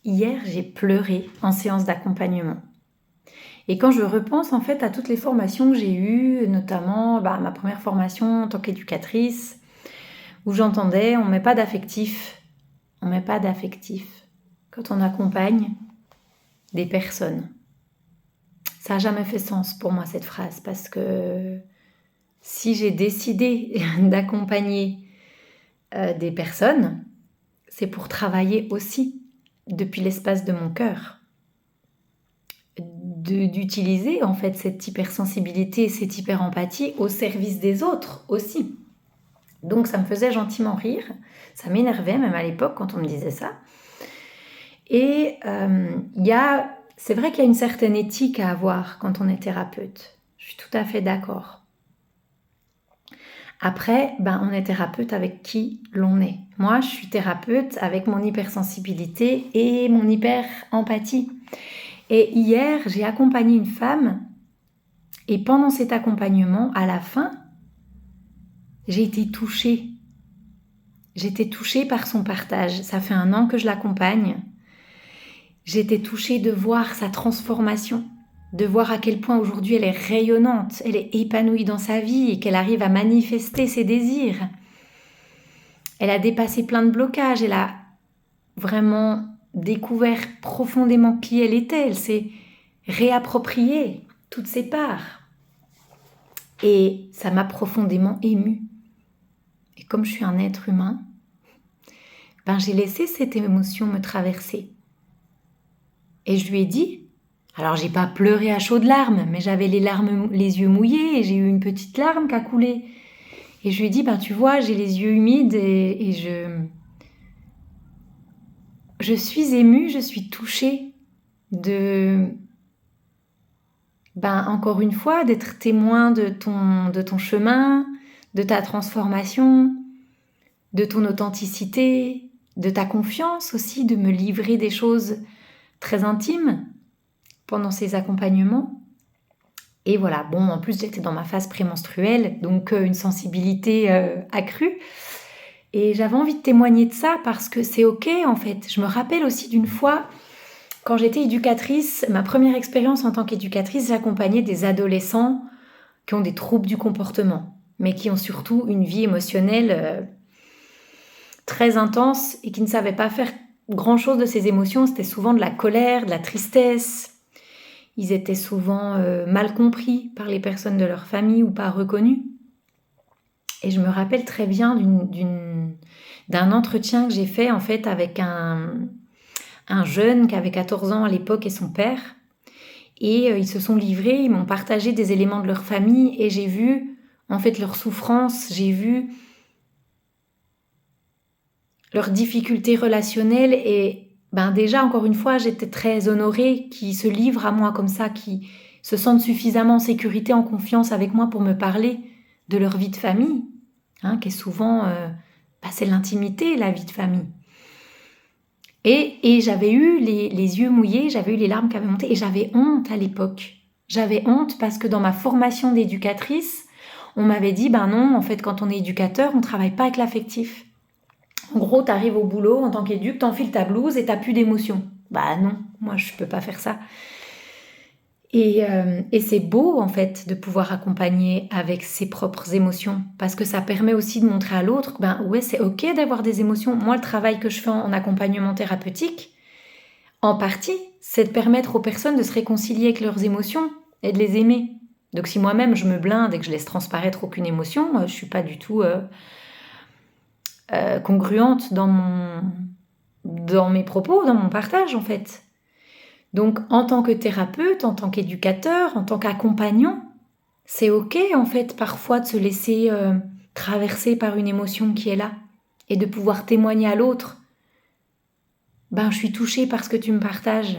Hier, j'ai pleuré en séance d'accompagnement. Et quand je repense en fait à toutes les formations que j'ai eues, notamment ma première formation en tant qu'éducatrice, où j'entendais on met pas d'affectif, on met pas d'affectif quand on accompagne des personnes. Ça n'a jamais fait sens pour moi cette phrase parce que si j'ai décidé d'accompagner des personnes, c'est pour travailler aussi depuis l'espace de mon cœur. D'utiliser en fait cette hypersensibilité et cette hyperempathie au service des autres aussi. Donc ça me faisait gentiment rire, ça m'énervait même à l'époque quand on me disait ça. Et c'est vrai qu'il y a une certaine éthique à avoir quand on est thérapeute. Je suis tout à fait d'accord. Après, on est thérapeute avec qui l'on est. Moi, je suis thérapeute avec mon hypersensibilité et mon hyper-empathie. Et hier, j'ai accompagné une femme et pendant cet accompagnement, à la fin, j'ai été touchée. J'étais touchée par son partage. Ça fait 1 an que je l'accompagne. J'étais touchée de voir sa transformation, de voir à quel point aujourd'hui elle est rayonnante, elle est épanouie dans sa vie et qu'elle arrive à manifester ses désirs. Elle a dépassé plein de blocages, elle a vraiment découvert profondément qui elle était, elle s'est réappropriée toutes ses parts. Et ça m'a profondément émue. Et comme je suis un être humain, j'ai laissé cette émotion me traverser. Et je lui ai dit, alors j'ai pas pleuré à chaudes larmes, mais j'avais les yeux mouillés et j'ai eu une petite larme qui a coulé. Et je lui ai dit, tu vois, j'ai les yeux humides et je suis émue, je suis touchée de, encore une fois, d'être témoin de ton chemin, de ta transformation, de ton authenticité, de ta confiance aussi, de me livrer des choses très intimes pendant ces accompagnements. Et voilà, en plus j'étais dans ma phase prémenstruelle, donc une sensibilité accrue. Et j'avais envie de témoigner de ça parce que c'est ok en fait. Je me rappelle aussi d'une fois, quand j'étais éducatrice, ma première expérience en tant qu'éducatrice, j'accompagnais des adolescents qui ont des troubles du comportement, mais qui ont surtout une vie émotionnelle très intense et qui ne savaient pas faire grand-chose de ces émotions. C'était souvent de la colère, de la tristesse. Ils étaient souvent mal compris par les personnes de leur famille ou pas reconnus. Et je me rappelle très bien d'un entretien que j'ai fait en fait avec un jeune qui avait 14 ans à l'époque et son père. Et ils se sont livrés, ils m'ont partagé des éléments de leur famille et j'ai vu en fait leur souffrance, j'ai vu leurs difficultés relationnelles et déjà encore une fois j'étais très honorée qu'ils se livrent à moi comme ça, qu'ils se sentent suffisamment en sécurité, en confiance avec moi pour me parler de leur vie de famille, qui est souvent c'est l'intimité, la vie de famille. Et j'avais eu les yeux mouillés, j'avais eu les larmes qui avaient monté et j'avais honte à l'époque. J'avais honte parce que dans ma formation d'éducatrice, on m'avait dit non, en fait quand on est éducateur, on ne travaille pas avec l'affectif. En gros, tu arrives au boulot en tant qu'éduc, t'enfiles ta blouse et t'as plus d'émotion. Non, moi je peux pas faire ça. Et c'est beau en fait de pouvoir accompagner avec ses propres émotions parce que ça permet aussi de montrer à l'autre que ouais, c'est ok d'avoir des émotions. Moi, le travail que je fais en accompagnement thérapeutique, en partie, c'est de permettre aux personnes de se réconcilier avec leurs émotions et de les aimer. Donc si moi-même je me blinde et que je laisse transparaître aucune émotion, je suis pas du tout congruente dans mes propos, dans mon partage en fait. Donc en tant que thérapeute, en tant qu'éducateur, en tant qu'accompagnant, c'est ok en fait parfois de se laisser traverser par une émotion qui est là et de pouvoir témoigner à l'autre. Je suis touchée parce que tu me partages.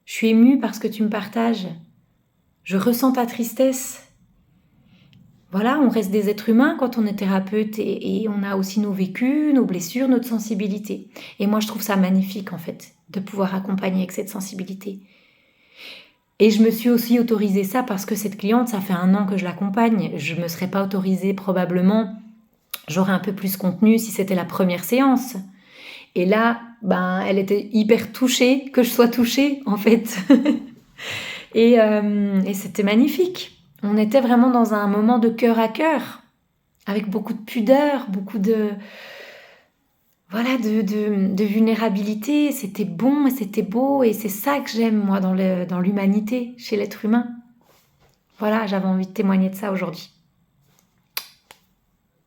Je suis émue parce que tu me partages. Je ressens ta tristesse. Voilà, on reste des êtres humains quand on est thérapeute et on a aussi nos vécus, nos blessures, notre sensibilité. Et moi, je trouve ça magnifique, en fait, de pouvoir accompagner avec cette sensibilité. Et je me suis aussi autorisée ça parce que cette cliente, ça fait 1 an que je l'accompagne. Je ne me serais pas autorisée probablement, j'aurais un peu plus contenu si c'était la première séance. Et là, elle était hyper touchée que je sois touchée, en fait. Et c'était magnifique. On était vraiment dans un moment de cœur à cœur, avec beaucoup de pudeur, beaucoup de vulnérabilité. C'était bon et c'était beau, et c'est ça que j'aime, moi, dans l'humanité, chez l'être humain. Voilà, j'avais envie de témoigner de ça aujourd'hui.